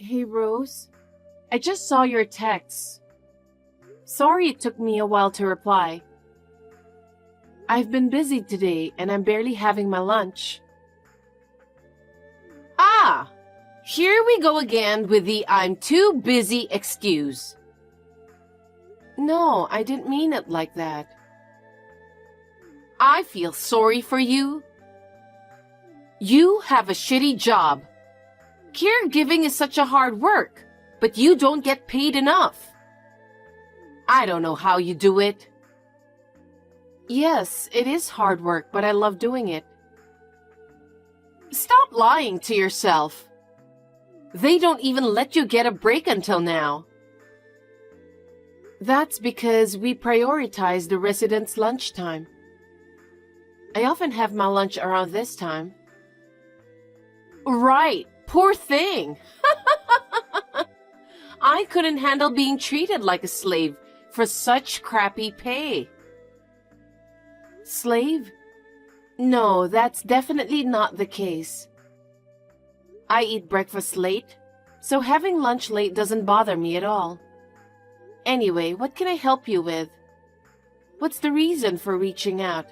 Hey, Rose. I just saw your text. Sorry it took me a while to reply. I've been busy today and I'm barely having my lunch. Ah! Here we go again with the I'm too busy excuse. No, I didn't mean it like that. I feel sorry for you. You have a shitty job. Caregiving is such a hard work, but you don't get paid enough. I don't know how you do it. Yes, it is hard work, but I love doing it. Stop lying to yourself. They don't even let you get a break until now. That's because we prioritize the residents' lunchtime. I often have my lunch around this time. Right, poor thing. I couldn't handle being treated like a slave for such crappy pay. Slave? No, that's definitely not the case. I eat breakfast late, so having lunch late doesn't bother me at all. Anyway, what can I help you with? What's the reason for reaching out?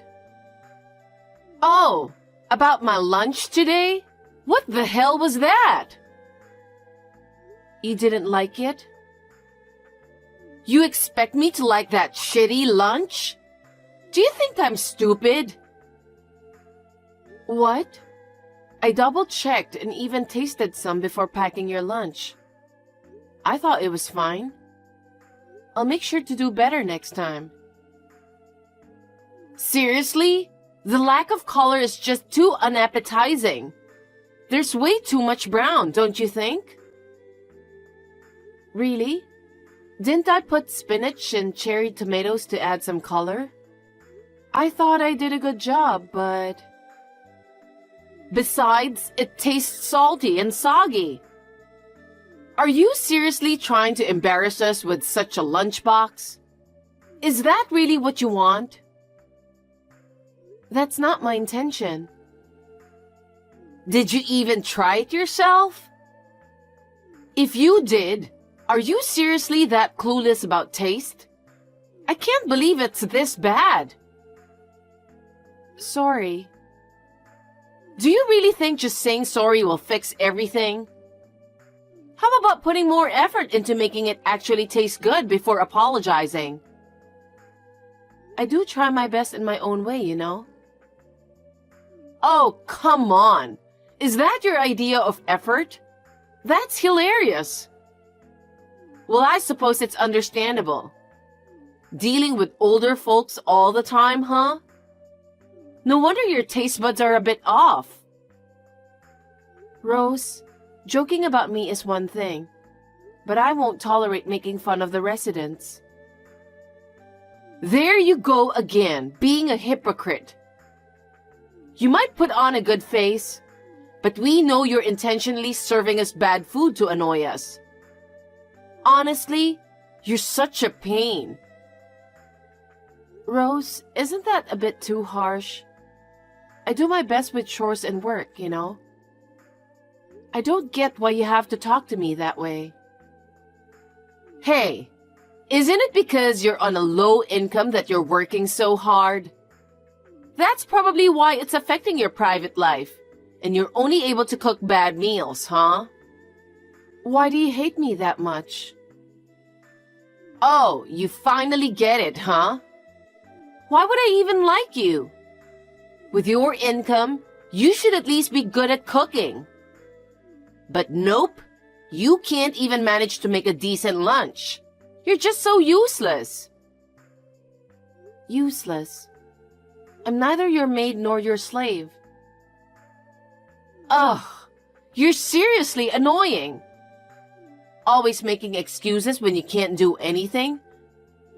Oh, about my lunch today? What the hell was that? You didn't like it? You expect me to like that shitty lunch? Do you think I'm stupid? What? I double-checked and even tasted some before packing your lunch. I thought it was fine. I'll make sure to do better next time. Seriously? The lack of color is just too unappetizing. There's way too much brown, don't you think? Really? Didn't I put spinach and cherry tomatoes to add some color? I thought I did a good job, but... Besides, it tastes salty and soggy. Are you seriously trying to embarrass us with such a lunchbox? Is that really what you want? That's not my intention. Did you even try it yourself? If you did, are you seriously that clueless about taste? I can't believe it's this bad. Sorry. Do you really think just saying sorry will fix everything? How about putting more effort into making it actually taste good before apologizing? I do try my best in my own way, you know. Oh, come on. Is that your idea of effort? That's hilarious. Well, I suppose it's understandable. Dealing with older folks all the time, huh? No wonder your taste buds are a bit off. Rose, joking about me is one thing, but I won't tolerate making fun of the residents. There you go again, being a hypocrite. You might put on a good face, but we know you're intentionally serving us bad food to annoy us. Honestly, you're such a pain. Rose, isn't that a bit too harsh? I do my best with chores and work, you know. I don't get why you have to talk to me that way. Hey, isn't it because you're on a low income that you're working so hard? That's probably why it's affecting your private life, and you're only able to cook bad meals, huh? Why do you hate me that much? Oh, you finally get it, huh? Why would I even like you? With your income, you should at least be good at cooking. But nope, you can't even manage to make a decent lunch. You're just so useless. Useless? I'm neither your maid nor your slave. Ugh, you're seriously annoying. Always making excuses when you can't do anything.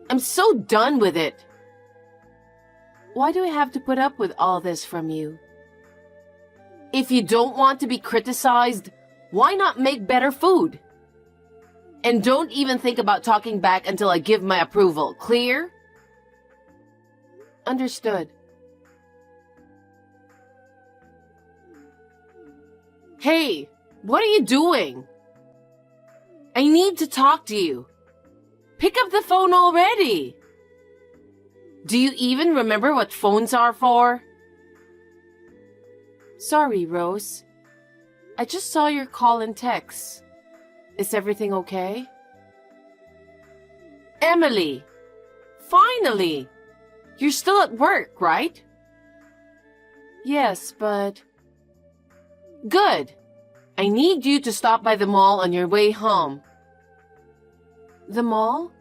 I'm so done with it. Why do I have to put up with all this from you? If you don't want to be criticized, why not make better food? And don't even think about talking back until I give my approval. Clear? Understood. Hey, what are you doing? I need to talk to you. Pick up the phone already. Do you even remember what phones are for? Sorry, Rose. I just saw your call and text. Is everything okay? Emily, finally! You're still at work, right? Yes, but... Good. I need you to stop by the mall on your way home. The mall?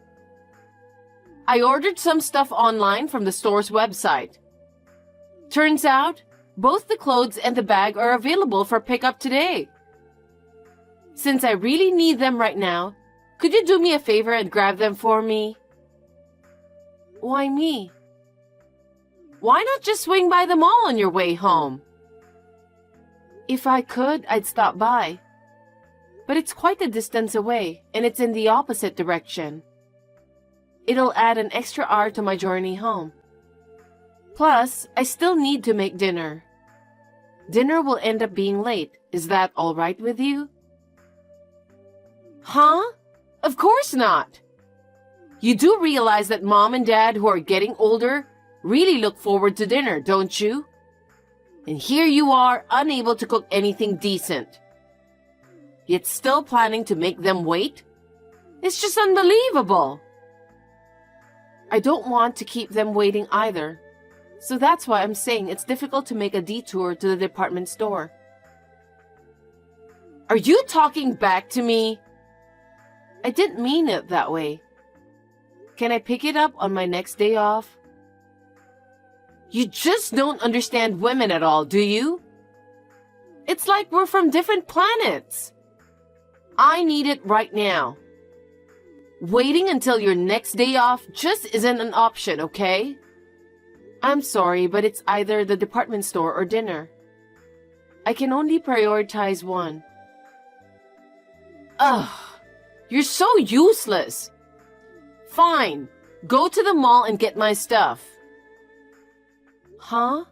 I ordered some stuff online from the store's website. Turns out, both the clothes and the bag are available for pickup today. Since I really need them right now, could you do me a favor and grab them for me? Why me? Why not just swing by the mall on your way home? If I could, I'd stop by. But it's quite a distance away, and it's in the opposite direction. It'll add an extra hour to my journey home. Plus, I still need to make dinner. Dinner will end up being late. Is that all right with you? Huh? Of course not. You do realize that Mom and Dad, who are getting older, really look forward to dinner, don't you? And here you are, unable to cook anything decent. Yet still planning to make them wait? It's just unbelievable. I don't want to keep them waiting either. So that's why I'm saying it's difficult to make a detour to the department store. Are you talking back to me? I didn't mean it that way. Can I pick it up on my next day off? You just don't understand women at all, do you? It's like we're from different planets. I need it right now. Waiting until your next day off just isn't an option, okay? I'm sorry, but it's either the department store or dinner. I can only prioritize one. Ugh, you're so useless. Fine, go to the mall and get my stuff. Huh?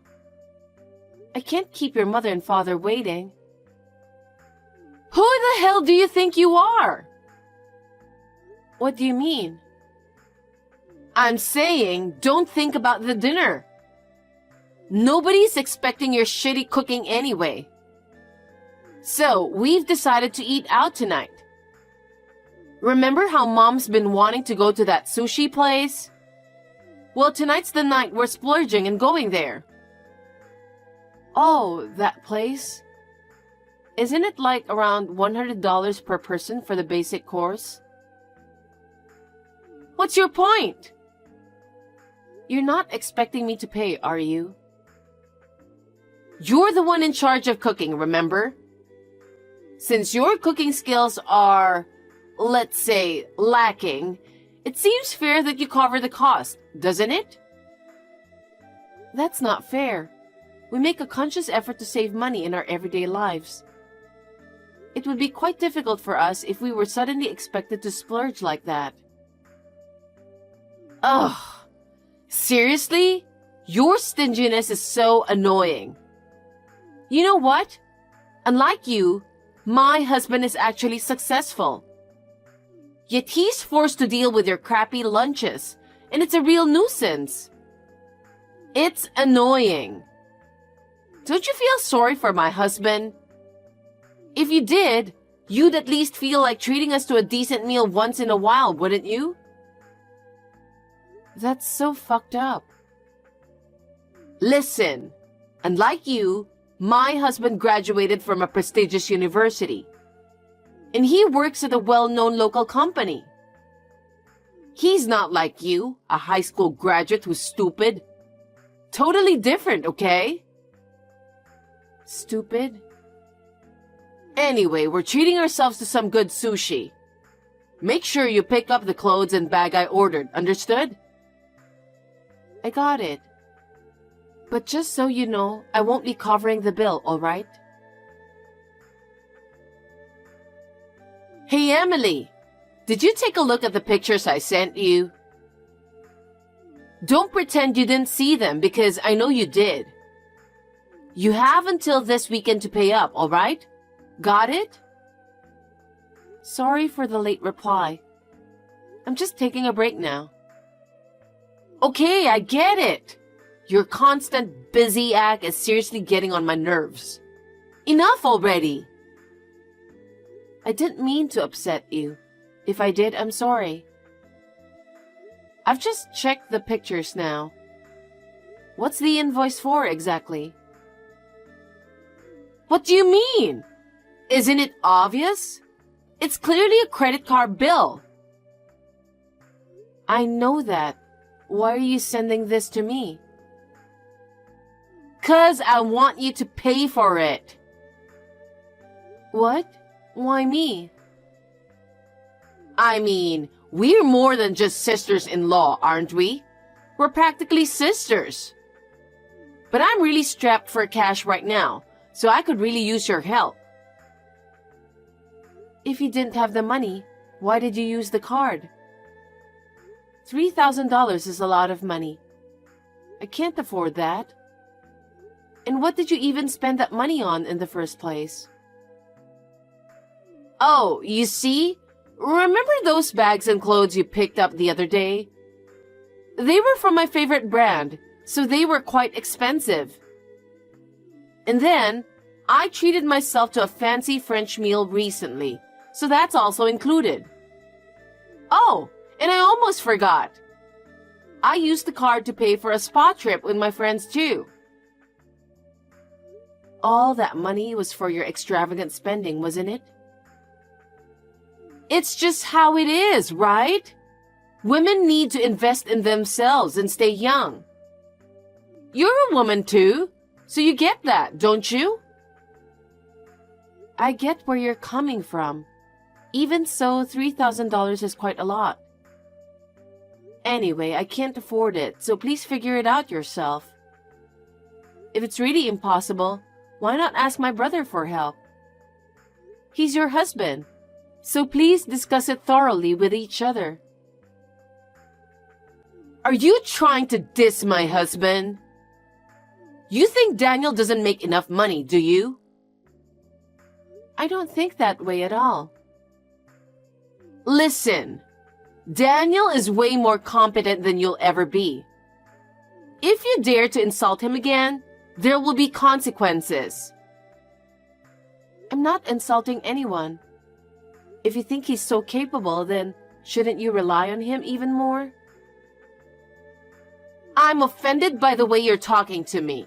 I can't keep your mother and father waiting. Who the hell do you think you are? What do you mean? I'm saying, don't think about the dinner. Nobody's expecting your shitty cooking anyway. So, we've decided to eat out tonight. Remember how Mom's been wanting to go to that sushi place? Well, tonight's the night we're splurging and going there. Oh, that place? Isn't it like around $100 per person for the basic course? What's your point? You're not expecting me to pay, are you? You're the one in charge of cooking, remember? Since your cooking skills are, let's say, lacking, it seems fair that you cover the cost, doesn't it? That's not fair. We make a conscious effort to save money in our everyday lives. It would be quite difficult for us if we were suddenly expected to splurge like that. Ugh. Seriously? Your stinginess is so annoying. You know what? Unlike you, my husband is actually successful. Yet he's forced to deal with your crappy lunches, and it's a real nuisance. It's annoying. Don't you feel sorry for my husband? If you did, you'd at least feel like treating us to a decent meal once in a while, wouldn't you? That's so fucked up. Listen, unlike you, my husband graduated from a prestigious university. And he works at a well-known local company. He's not like you, a high school graduate who's stupid. Totally different, okay? Stupid? Anyway, we're treating ourselves to some good sushi. Make sure you pick up the clothes and bag I ordered, understood? I got it. But just so you know, I won't be covering the bill, alright? Hey, Emily, did you take a look at the pictures I sent you? Don't pretend you didn't see them because I know you did. You have until this weekend to pay up, alright? Got it? Sorry for the late reply. I'm just taking a break now. Okay, I get it. Your constant busy act is seriously getting on my nerves. Enough already. I didn't mean to upset you. If I did, I'm sorry. I've just checked the pictures now. What's the invoice for exactly? What do you mean? Isn't it obvious? It's clearly a credit card bill. I know that. Why are you sending this to me? 'Cause I want you to pay for it. What? Why me? I mean, we're more than just sisters-in-law, aren't we? We're practically sisters. But I'm really strapped for cash right now, so I could really use your help. If you didn't have the money, why did you use the card? $3,000 is a lot of money. I can't afford that. And what did you even spend that money on in the first place? Oh, you see? Remember those bags and clothes you picked up the other day? They were from my favorite brand, so they were quite expensive. And then, I treated myself to a fancy French meal recently, so that's also included. Oh, and I almost forgot. I used the card to pay for a spa trip with my friends too. All that money was for your extravagant spending, wasn't it? It's just how it is, right? Women need to invest in themselves and stay young. You're a woman too, so you get that, don't you? I get where you're coming from. Even so, $3,000 is quite a lot. Anyway, I can't afford it, so please figure it out yourself. If it's really impossible, why not ask my brother for help? He's your husband, so please discuss it thoroughly with each other. Are you trying to diss my husband? You think Daniel doesn't make enough money, do you? I don't think that way at all. Listen, Daniel is way more competent than you'll ever be. If you dare to insult him again, there will be consequences. I'm not insulting anyone. If you think he's so capable, then shouldn't you rely on him even more? I'm offended by the way you're talking to me.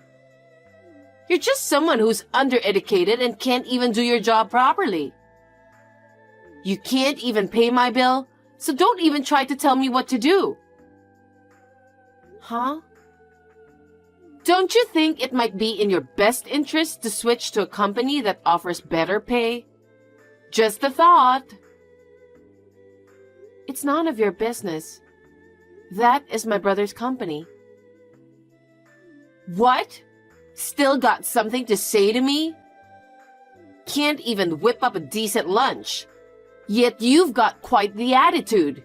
You're just someone who's undereducated and can't even do your job properly. You can't even pay my bill, so don't even try to tell me what to do. Huh? Don't you think it might be in your best interest to switch to a company that offers better pay? Just a thought. It's none of your business. That is my brother's company. What? Still got something to say to me? Can't even whip up a decent lunch. Yet you've got quite the attitude.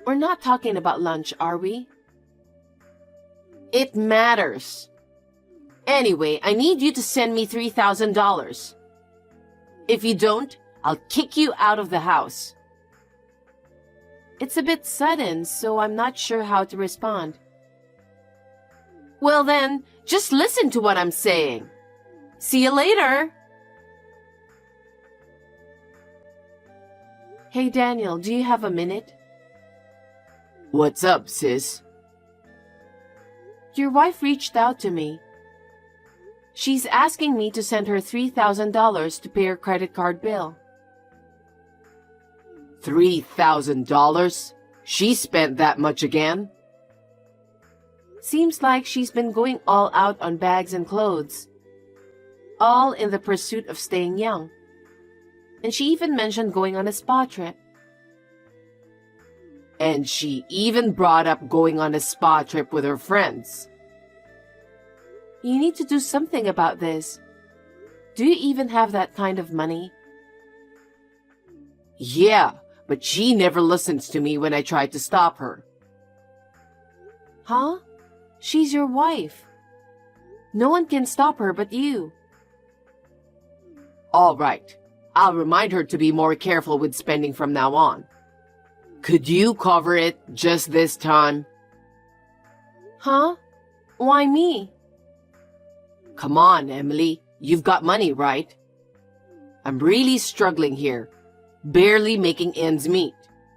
We're not talking about lunch, are we? It matters. Anyway, I need you to send me $3,000. If you don't, I'll kick you out of the house. It's a bit sudden, so I'm not sure how to respond. Well then, just listen to what I'm saying. See you later. Hey Daniel, do you have a minute? What's up, sis? Your wife reached out to me. She's asking me to send her $3,000 to pay her credit card bill. $3,000? She spent that much again? Seems like she's been going all out on bags and clothes. All in the pursuit of staying young. And she even mentioned going on a spa trip. And she even brought up going on a spa trip with her friends. You need to do something about this. Do you even have that kind of money? Yeah, but she never listens to me when I try to stop her. Huh? She's your wife. No one can stop her but you. All right. I'll remind her to be more careful with spending from now on. Could you cover it just this time? Huh? Why me? Come on, Emily. You've got money, right? I'm really struggling here, barely making ends meet,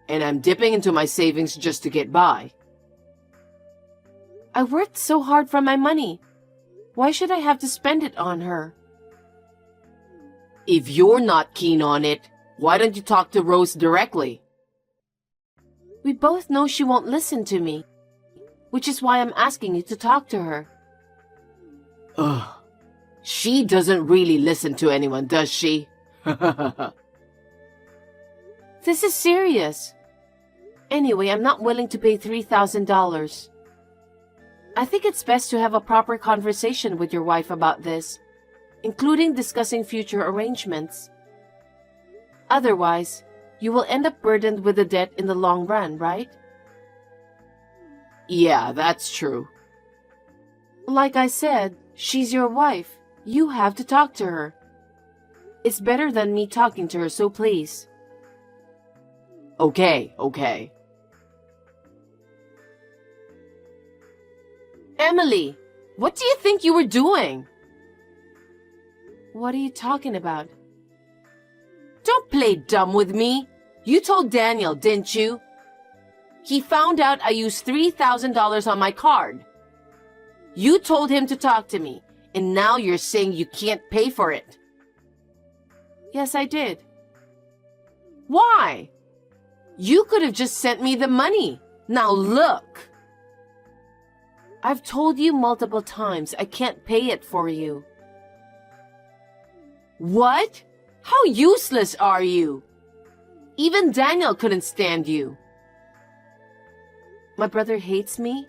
and I'm dipping into my savings just to get by. I worked so hard for my money. Why should I have to spend it on her? If you're not keen on it, why don't you talk to Rose directly? We both know she won't listen to me, which is why I'm asking you to talk to her. Ugh. She doesn't really listen to anyone, does she? This is serious. Anyway, I'm not willing to pay $3,000. I think it's best to have a proper conversation with your wife about this, including discussing future arrangements. Otherwise, you will end up burdened with the debt in the long run, right? Yeah, that's true. Like I said, she's your wife. You have to talk to her. It's better than me talking to her, so please. Okay. Emily, what do you think you were doing? What are you talking about? Don't play dumb with me. You told Daniel, didn't you? He found out I used $3,000 on my card. You told him to talk to me, and now you're saying you can't pay for it. Yes, I did. Why? You could have just sent me the money. Now look. I've told you multiple times I can't pay it for you. What? How useless are you? Even Daniel couldn't stand you. My brother hates me?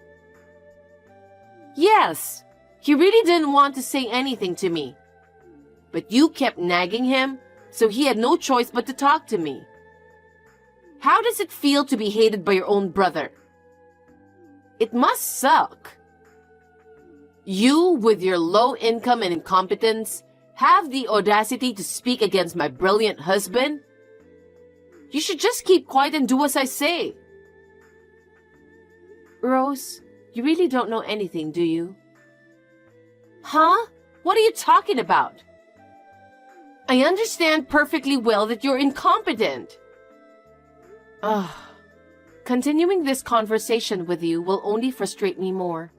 Yes. He really didn't want to say anything to me. But you kept nagging him, so he had no choice but to talk to me. How does it feel to be hated by your own brother? It must suck. You, with your low income and incompetence, have the audacity to speak against my brilliant husband? You should just keep quiet and do as I say. Rose, you really don't know anything, do you? Huh? What are you talking about? I understand perfectly well that you're incompetent. Continuing this conversation with you will only frustrate me more.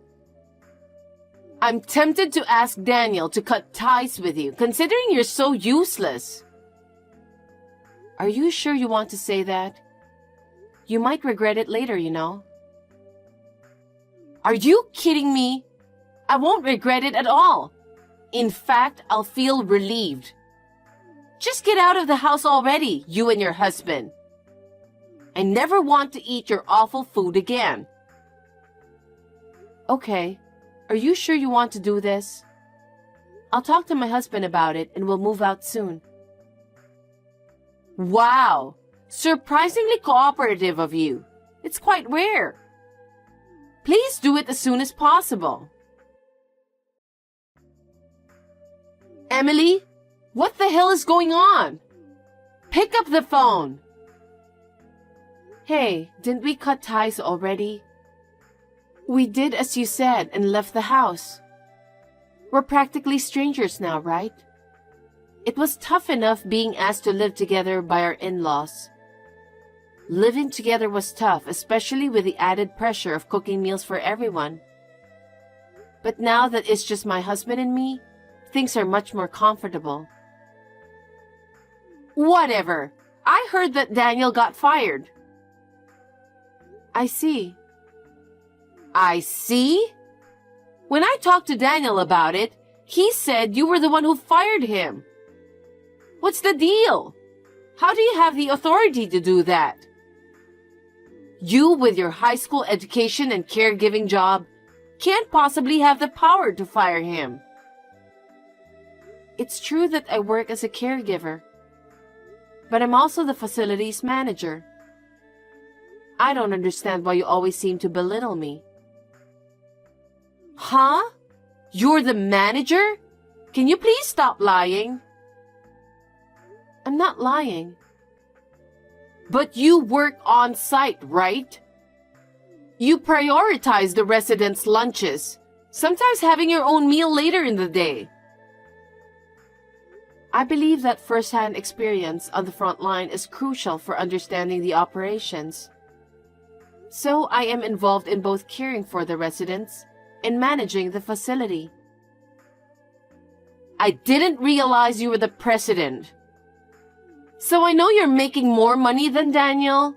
I'm tempted to ask Daniel to cut ties with you, considering you're so useless. Are you sure you want to say that? You might regret it later, you know. Are you kidding me? I won't regret it at all. In fact, I'll feel relieved. Just get out of the house already, you and your husband. I never want to eat your awful food again. Okay. Are you sure you want to do this? I'll talk to my husband about it and we'll move out soon. Wow! Surprisingly cooperative of you. It's quite rare. Please do it as soon as possible. Emily, what the hell is going on? Pick up the phone. Hey, didn't we cut ties already? We did as you said and left the house. We're practically strangers now, right? It was tough enough being asked to live together by our in-laws. Living together was tough, especially with the added pressure of cooking meals for everyone. But now that it's just my husband and me, things are much more comfortable. Whatever. I heard that Daniel got fired. I see. I see? When I talked to Daniel about it, he said you were the one who fired him. What's the deal? How do you have the authority to do that? You, with your high school education and caregiving job, can't possibly have the power to fire him. It's true that I work as a caregiver, but I'm also the facilities manager. I don't understand why you always seem to belittle me. Huh? You're the manager? Can you please stop lying? I'm not lying. But you work on site, right? You prioritize the residents' lunches, sometimes having your own meal later in the day. I believe that first-hand experience on the front line is crucial for understanding the operations. So I am involved in both caring for the residents and managing the facility. I didn't realize you were the president. So I know you're making more money than Daniel.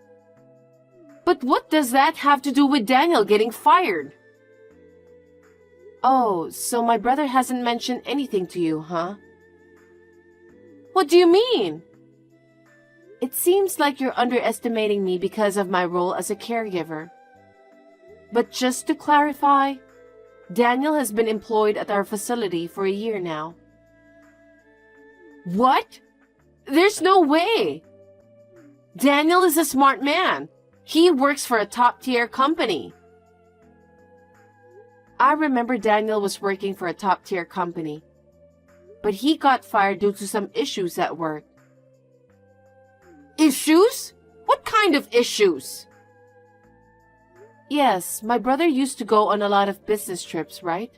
But what does that have to do with Daniel getting fired? Oh, so my brother hasn't mentioned anything to you, huh? What do you mean? It seems like you're underestimating me because of my role as a caregiver. But just to clarify, Daniel has been employed at our facility for a year now. What? There's no way. Daniel is a smart man. He works for a top-tier company. I remember Daniel was working for a top-tier company, but he got fired due to some issues at work. Issues? What kind of issues? Yes, my brother used to go on a lot of business trips, right?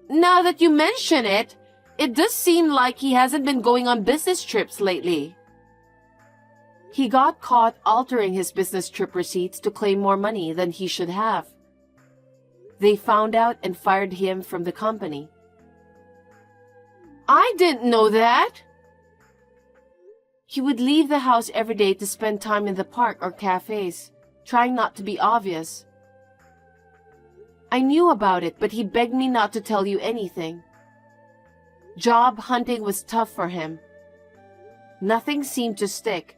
Now that you mention it, it does seem like he hasn't been going on business trips lately. He got caught altering his business trip receipts to claim more money than he should have. They found out and fired him from the company. I didn't know that. He would leave the house every day to spend time in the park or cafes, trying not to be obvious. I knew about it, but he begged me not to tell you anything. Job hunting was tough for him. Nothing seemed to stick,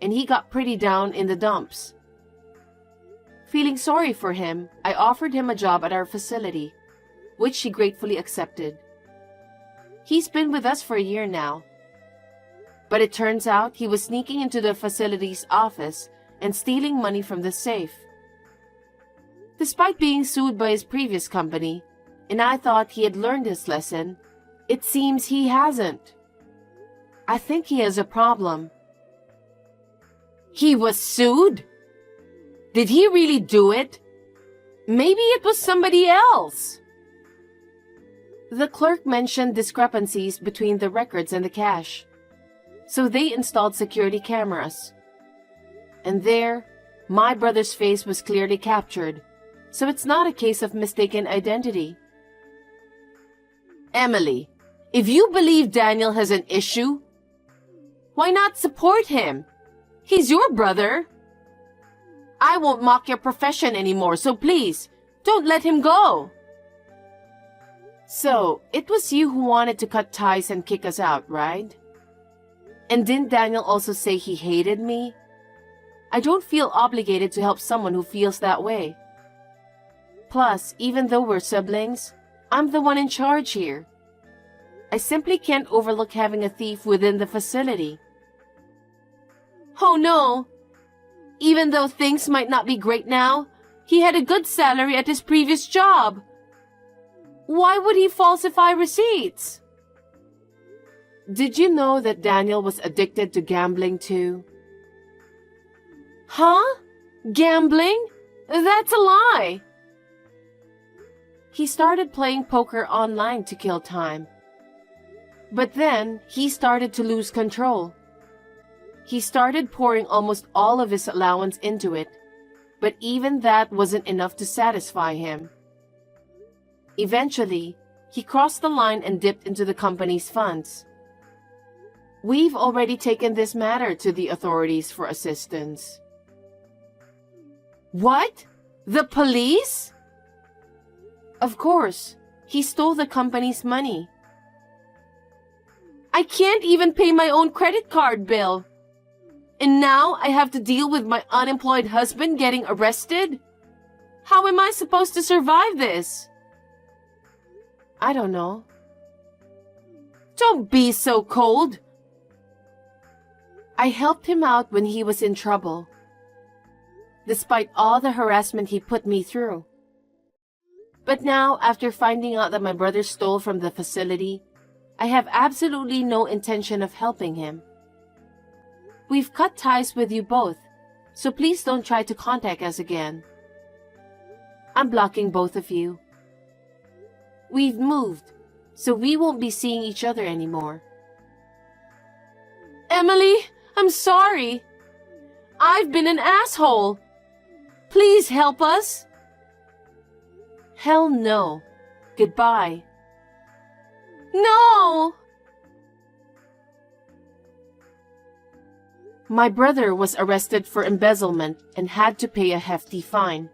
and he got pretty down in the dumps. Feeling sorry for him, I offered him a job at our facility, which he gratefully accepted. He's been with us for a year now. But it turns out he was sneaking into the facility's office and stealing money from the safe. Despite being sued by his previous company, and I thought he had learned his lesson, it seems he hasn't. I think he has a problem. He was sued? Did he really do it? Maybe it was somebody else. The clerk mentioned discrepancies between the records and the cash, so they installed security cameras. And there, my brother's face was clearly captured, so it's not a case of mistaken identity. Emily, if you believe Daniel has an issue, why not support him? He's your brother. I won't mock your profession anymore, so please, don't let him go. So, it was you who wanted to cut ties and kick us out, right? And didn't Daniel also say he hated me? I don't feel obligated to help someone who feels that way. Plus, even though we're siblings, I'm the one in charge here. I simply can't overlook having a thief within the facility. Oh no! Even though things might not be great now, he had a good salary at his previous job. Why would he falsify receipts? Did you know that Daniel was addicted to gambling too? Huh? Gambling? That's a lie. He started playing poker online to kill time. But then, he started to lose control. He started pouring almost all of his allowance into it, but even that wasn't enough to satisfy him. Eventually, he crossed the line and dipped into the company's funds. We've already taken this matter to the authorities for assistance. What? The police? Of course, he stole the company's money. I can't even pay my own credit card bill. And now I have to deal with my unemployed husband getting arrested? How am I supposed to survive this? I don't know. Don't be so cold. I helped him out when he was in trouble, despite all the harassment he put me through. But now, after finding out that my brother stole from the facility, I have absolutely no intention of helping him. We've cut ties with you both, so please don't try to contact us again. I'm blocking both of you. We've moved, so we won't be seeing each other anymore. Emily, I'm sorry. I've been an asshole. Please help us. Hell no. Goodbye. No! My brother was arrested for embezzlement and had to pay a hefty fine.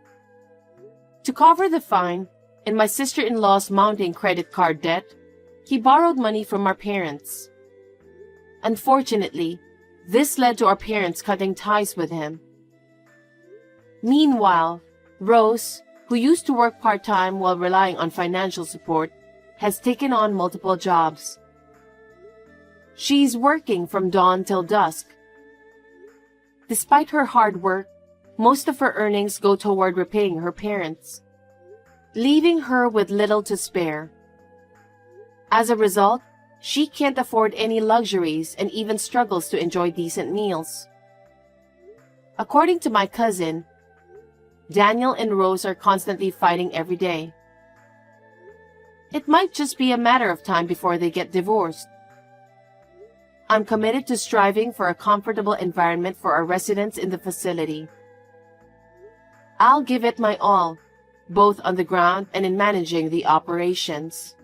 To cover the fine and my sister-in-law's mounting credit card debt, he borrowed money from our parents. Unfortunately, this led to our parents cutting ties with him. Meanwhile, Rose, who used to work part-time while relying on financial support, has taken on multiple jobs. She's working from dawn till dusk. Despite her hard work, most of her earnings go toward repaying her parents, leaving her with little to spare. As a result, she can't afford any luxuries and even struggles to enjoy decent meals. According to my cousin, Daniel and Rose are constantly fighting every day. It might just be a matter of time before they get divorced. I'm committed to striving for a comfortable environment for our residents in the facility. I'll give it my all, both on the ground and in managing the operations.